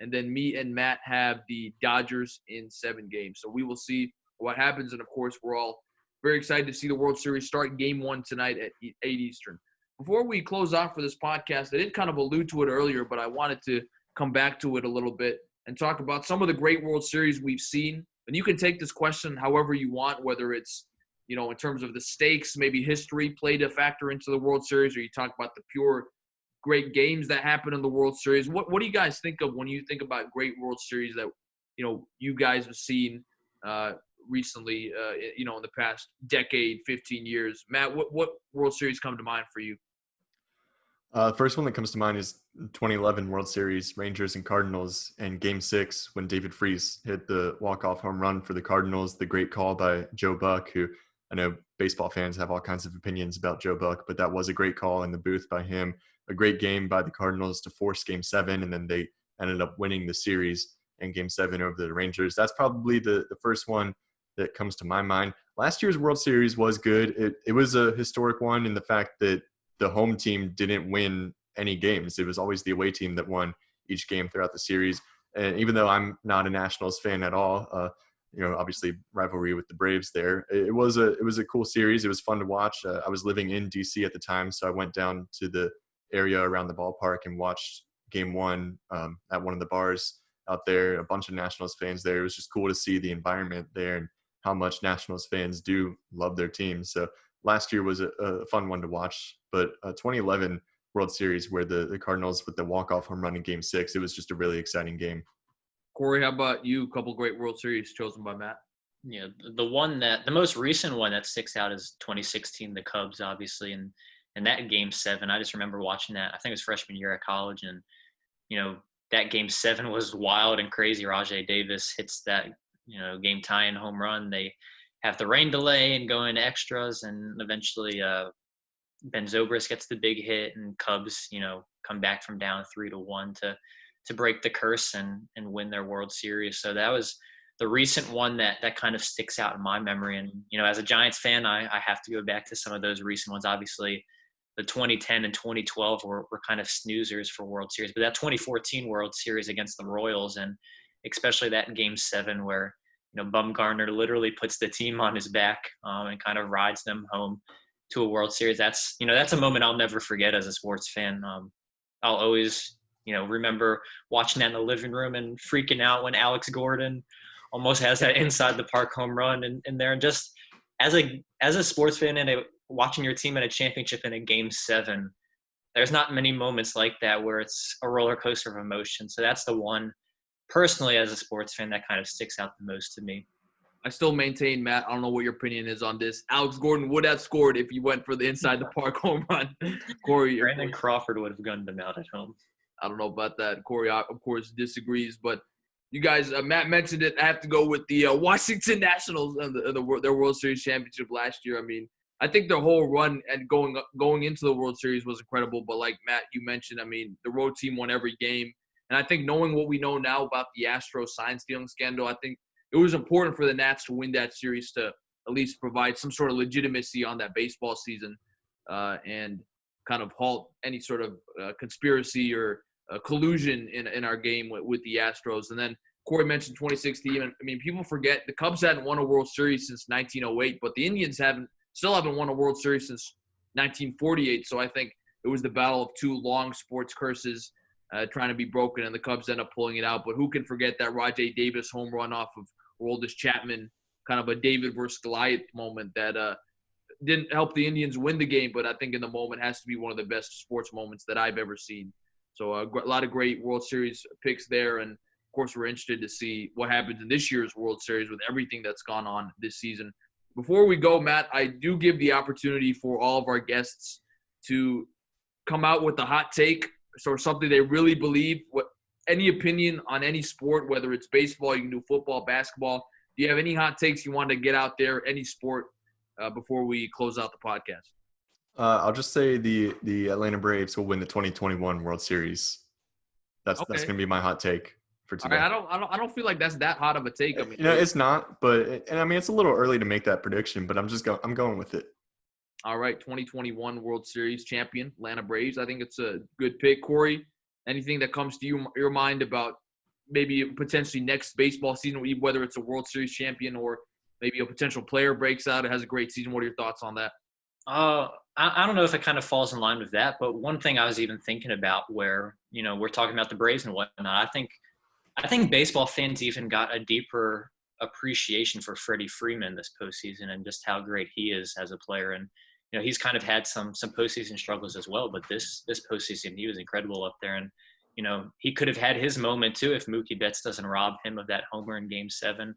And then me and Matt have the Dodgers in 7 games. So we will see what happens. And, of course, we're all very excited to see the World Series start Game 1 tonight at 8 Eastern. Before we close off for this podcast, I did kind of allude to it earlier, but I wanted to come back to it a little bit and talk about some of the great World Series we've seen. And you can take this question however you want, whether it's, in terms of the stakes, maybe history played a factor into the World Series, or you talk about the pure great games that happen in the World Series. What do you guys think of when you think about great World Series that, you guys have seen recently, in the past decade, 15 years? Matt, what World Series come to mind for you? The first one that comes to mind is 2011 World Series, Rangers and Cardinals, and Game 6 when David Freese hit the walk-off home run for the Cardinals, the great call by Joe Buck, who I know baseball fans have all kinds of opinions about Joe Buck, but that was a great call in the booth by him. A great game by the Cardinals to force Game 7, and then they ended up winning the series in Game 7 over the Rangers. That's probably the first one that comes to my mind. Last year's World Series was good. It was a historic one in the fact that the home team didn't win any games. It was always the away team that won each game throughout the series. And even though I'm not a Nationals fan at all, obviously rivalry with the Braves there. It was a cool series. It was fun to watch. I was living in DC at the time, so I went down to the area around the ballpark and watched Game 1 at one of the bars out there. A bunch of Nationals fans there. It was just cool to see the environment there and how much Nationals fans do love their team. So last year was a fun one to watch, but 2011 World Series where the Cardinals with the walk-off home run in Game 6, it was just a really exciting game. Cory, how about you? A couple great World Series chosen by Matt. Yeah, the most recent one that sticks out is 2016, the Cubs, obviously, and that Game 7. I just remember watching that. I think it was freshman year at college, and that Game 7 was wild and crazy. Rajai Davis hits that game tying home run. They have the rain delay and go into extras, and eventually Ben Zobrist gets the big hit, and Cubs come back from down 3-1 to break the curse and win their World Series. So that was the recent one that kind of sticks out in my memory. And as a Giants fan, I have to go back to some of those recent ones. Obviously the 2010 and 2012 were kind of snoozers for World Series, but that 2014 World Series against the Royals, and especially that in Game 7 where Bumgarner literally puts the team on his back and kind of rides them home to a World Series. That's a moment I'll never forget as a sports fan. I'll always remember watching that in the living room and freaking out when Alex Gordon almost has that inside the park home run in there. And just as a sports fan and watching your team in a championship in a Game 7, there's not many moments like that where it's a roller coaster of emotion. So that's the one personally as a sports fan that kind of sticks out the most to me. I still maintain, Matt, I don't know what your opinion is on this. Alex Gordon would have scored if he went for the inside the park home run. Cory, Brandon Crawford would have gunned him out at home. I don't know about that. Cory, of course, disagrees. But you guys, Matt mentioned it. I have to go with the Washington Nationals and their World Series championship last year. I mean, I think their whole run and going into the World Series was incredible. But like Matt, you mentioned, I mean, the road team won every game. And I think knowing what we know now about the Astros sign-stealing scandal, I think it was important for the Nats to win that series to at least provide some sort of legitimacy on that baseball season and kind of halt any sort of conspiracy or collusion in our game with the Astros. And then Cory mentioned 2016. I mean, people forget the Cubs hadn't won a World Series since 1908, but the Indians still haven't won a World Series since 1948. So I think it was the battle of two long sports curses trying to be broken, and the Cubs end up pulling it out. But who can forget that Rajai Davis home run off of Aroldis Chapman, kind of a David versus Goliath moment that didn't help the Indians win the game, but I think in the moment has to be one of the best sports moments that I've ever seen. So a lot of great World Series picks there, and of course we're interested to see what happens in this year's World Series with everything that's gone on this season. Before we go, Matt, I do give the opportunity for all of our guests to come out with a hot take or something they really believe. Any opinion on any sport, whether it's baseball, you can do football, basketball. Do you have any hot takes you want to get out there, any sport, before we close out the podcast? I'll just say the Atlanta Braves will win the 2021 World Series. That's Okay. going to be my hot take for All today. right. I don't feel like that's that hot of a take. I mean, It's not, but and I mean it's a little early to make that prediction, but I'm going with it. all right, 2021 World Series champion, Atlanta Braves. I think it's a good pick. Corey, anything that comes to your mind about maybe potentially next baseball season, whether it's a World Series champion or maybe a potential player breaks out and has a great season? What are your thoughts on that? I don't know if it kind of falls in line with that, but one thing I was even thinking about where, we're talking about the Braves and whatnot. I think baseball fans even got a deeper appreciation for Freddie Freeman this postseason and just how great he is as a player. And, he's kind of had some postseason struggles as well, but this postseason, he was incredible up there. And, he could have had his moment too if Mookie Betts doesn't rob him of that homer in Game 7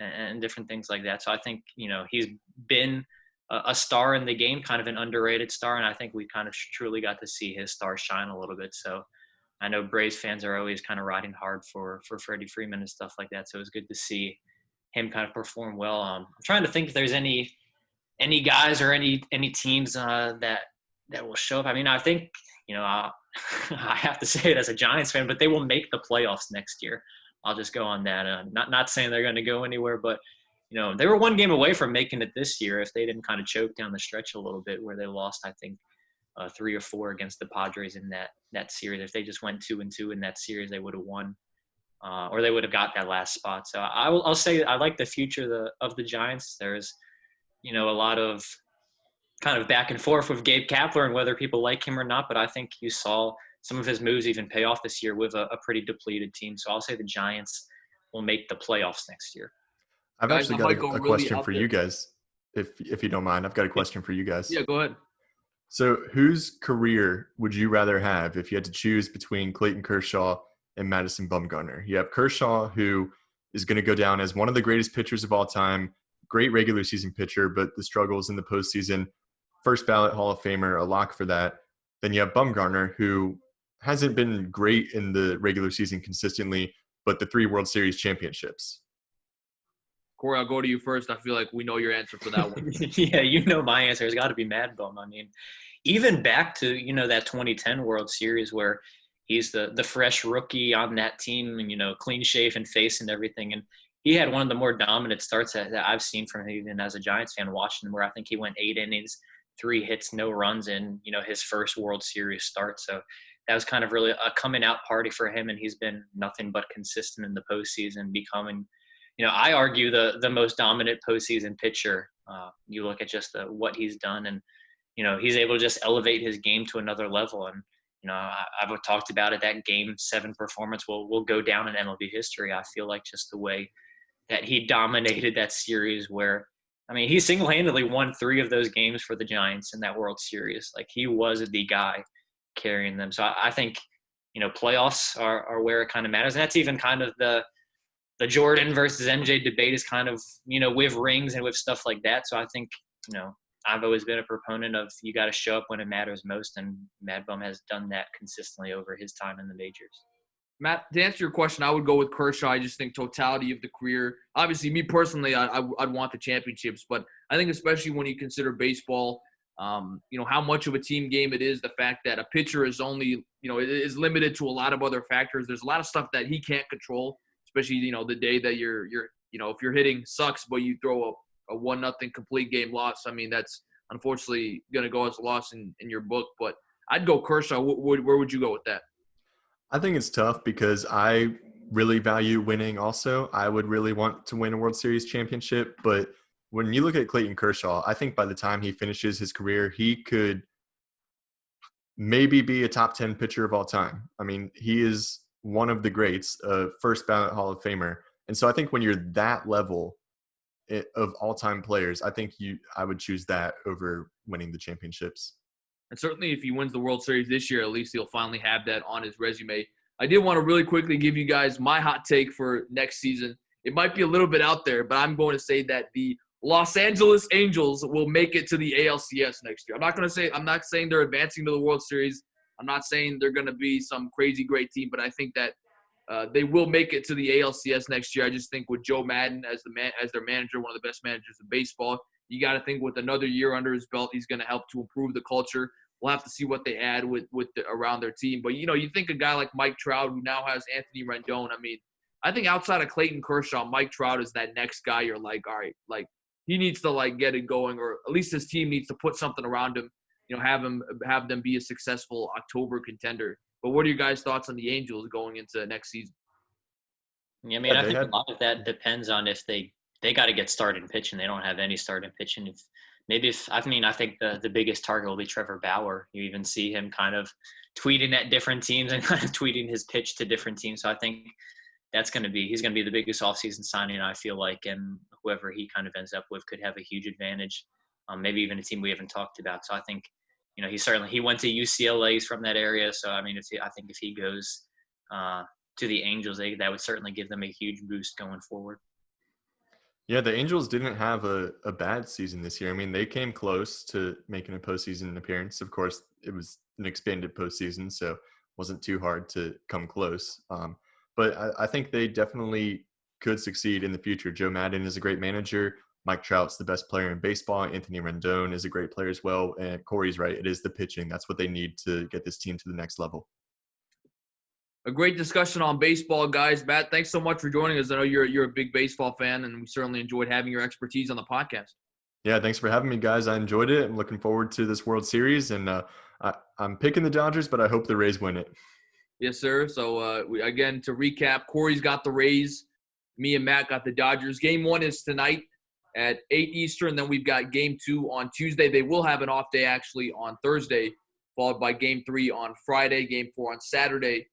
and different things like that. So I think, he's been a star in the game, kind of an underrated star. And I think we kind of truly got to see his star shine a little bit. So I know Braves fans are always kind of riding hard for Freddie Freeman and stuff like that. So it was good to see him kind of perform well. I'm trying to think if there's any guys or any teams that will show up. I mean, I think, I have to say it as a Giants fan, but they will make the playoffs next year. I'll just go on that. Not saying they're going to go anywhere, but they were one game away from making it this year if they didn't kind of choke down the stretch a little bit where they lost, I think, 3 or 4 against the Padres in that series. If they just went 2-2 in that series, they would have won, or they would have got that last spot. So I'll say I like the future of the Giants. There's, a lot of kind of back and forth with Gabe Kapler and whether people like him or not, but I think you saw some of his moves even pay off this year with a pretty depleted team. So I'll say the Giants will make the playoffs next year. I've Guys, actually I got might go a really question out for there. you guys, if you don't mind. I've got a question for you guys. Yeah, go ahead. So, whose career would you rather have if you had to choose between Clayton Kershaw and Madison Bumgarner? You have Kershaw, who is going to go down as one of the greatest pitchers of all time, great regular season pitcher, but the struggles in the postseason, first ballot Hall of Famer, a lock for that. Then you have Bumgarner, who hasn't been great in the regular season consistently, but the 3 World Series championships. Corey, I'll go to you first. I feel like we know your answer for that one. Yeah, my answer has got to be Mad Bum. I mean, even back to, that 2010 World Series where he's the fresh rookie on that team and, clean-shaven face and everything. And he had one of the more dominant starts that I've seen from him even as a Giants fan watching him, where I think he went 8 innings, 3 hits, no runs in, his first World Series start. So that was kind of really a coming out party for him. And he's been nothing but consistent in the postseason, becoming – I argue the most dominant postseason pitcher. You look at just what he's done, and he's able to just elevate his game to another level. And I've talked about it. That Game 7 performance will go down in MLB history. I feel like just the way that he dominated that series, where he single-handedly won 3 of those games for the Giants in that World Series. Like, he was the guy carrying them. So I think playoffs are where it kind of matters, and that's even kind of the Jordan versus MJ debate is kind of, with rings and with stuff like that. So I think, I've always been a proponent of you got to show up when it matters most, and Mad Bum has done that consistently over his time in the majors. Matt, to answer your question, I would go with Kershaw. I just think totality of the career. Obviously, me personally, I'd want the championships, but I think especially when you consider baseball, how much of a team game it is, the fact that a pitcher is only, it is limited to a lot of other factors. There's a lot of stuff that he can't control. Especially, the day that you're if you're hitting sucks, but you throw a 1-0 complete game loss. That's unfortunately going to go as a loss in your book. But I'd go Kershaw. Where would you go with that? I think it's tough because I really value winning also. I would really want to win a World Series championship. But when you look at Clayton Kershaw, I think by the time he finishes his career, he could maybe be a top 10 pitcher of all time. He is one of the greats, first ballot Hall of Famer. And so I think when you're that level of all-time players, I think I would choose that over winning the championships. And certainly if he wins the World Series this year, at least he'll finally have that on his resume. I did want to really quickly give you guys my hot take for next season. It might be a little bit out there, but I'm going to say that the Los Angeles Angels will make it to the ALCS next year. I'm not saying they're advancing to the World Series. I'm not saying they're going to be some crazy great team, but I think that they will make it to the ALCS next year. I just think with Joe Madden as their manager, one of the best managers in baseball, you got to think with another year under his belt, he's going to help to improve the culture. We'll have to see what they add around their team. But, you think a guy like Mike Trout, who now has Anthony Rendon, I mean, I think outside of Clayton Kershaw, Mike Trout is that next guy you're like, all right, like he needs to like get it going, or at least his team needs to put something around him, have them be a successful October contender. But what are your guys' thoughts on the Angels going into next season? Yeah, I mean, I think a lot of that depends on if they got to get started pitching. They don't have any starting pitching. I think the biggest target will be Trevor Bauer. You even see him kind of tweeting at different teams and kind of tweeting his pitch to different teams. So I think he's going to be the biggest offseason signing, I feel like, and whoever he kind of ends up with could have a huge advantage. Maybe even a team we haven't talked about. So I think, he went to UCLA, he's from that area. So I mean, if he goes to the Angels, that would certainly give them a huge boost going forward. Yeah, the Angels didn't have a bad season this year. I mean, they came close to making a postseason appearance. Of course, it was an expanded postseason, so it wasn't too hard to come close. But I think they definitely could succeed in the future. Joe Maddon is a great manager. Mike Trout's the best player in baseball. Anthony Rendon is a great player as well. And Corey's right. It is the pitching. That's what they need to get this team to the next level. A great discussion on baseball, guys. Matt, thanks so much for joining us. I know you're a big baseball fan, and we certainly enjoyed having your expertise on the podcast. Yeah, thanks for having me, guys. I enjoyed it. I'm looking forward to this World Series, and I'm picking the Dodgers, but I hope the Rays win it. Yes, sir. So, again, to recap, Corey's got the Rays. Me and Matt got the Dodgers. Game 1 is tonight at 8 Eastern. Then we've got Game 2 on Tuesday. They will have an off day, actually, on Thursday, followed by Game 3 on Friday, Game 4 on Saturday.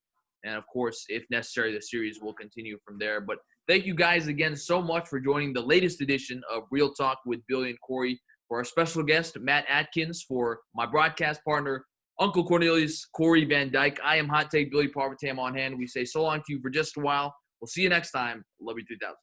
And, of course, if necessary, the series will continue from there. But thank you guys again so much for joining the latest edition of Real Talk with Billy and Cory. For our special guest, Matt Atkins, for my broadcast partner, Uncle Cornelius, Corey Van Dyke. I am Hot Take Billy Parvatam on hand. We say so long to you for just a while. We'll see you next time. Love you 3000.